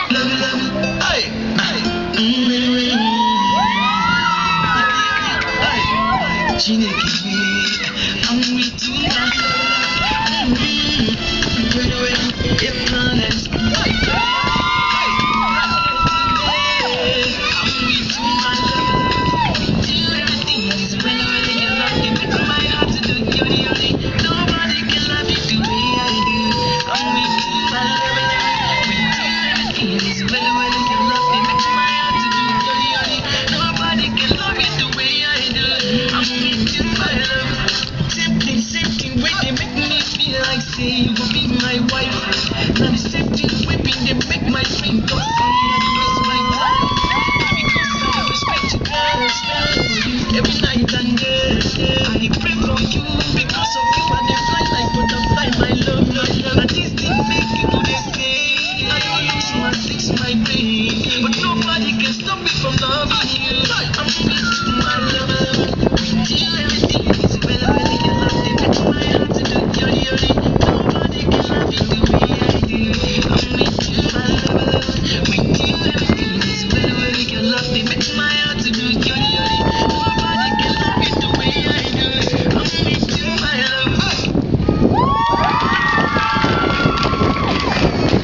Hey, hey, Chineke, I'm with you, my love. If not, let's go. I'm with you, my love. Do everything is when you love me. Make my heart to do. You're the only. Nobody can love you the way I do. I'm with you, my love. We do everything is when you love me. Make my heart to do. You're the only. Nobody can love you the way I do. I'm with you, my love. Same thing, way they make me feel like say you will be my wife. Now the same thing, whipping they make my brain go say I waste my time. Because I respect you, girl, respect for you every night and day. I pray for you because of you and they fly like butterfly, my love, my love. And this thing make you they say I don't lose my six, my brain, but nobody can stop me from loving you. I'm with